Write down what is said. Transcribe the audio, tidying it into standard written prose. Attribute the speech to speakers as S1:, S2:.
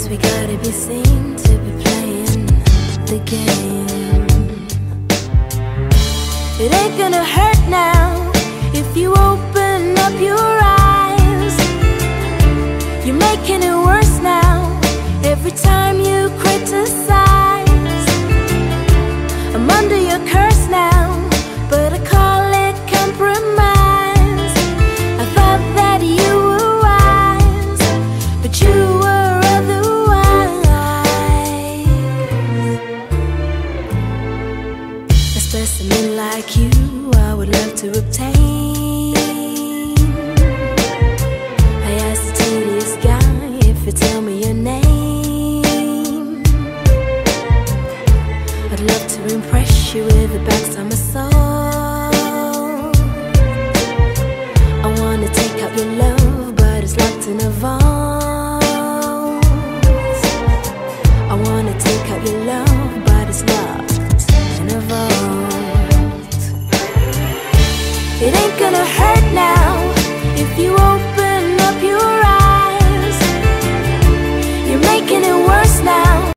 S1: we gotta be seen to be playing the game. It ain't gonna hurt now if you open up your eyes. You're making it worse now.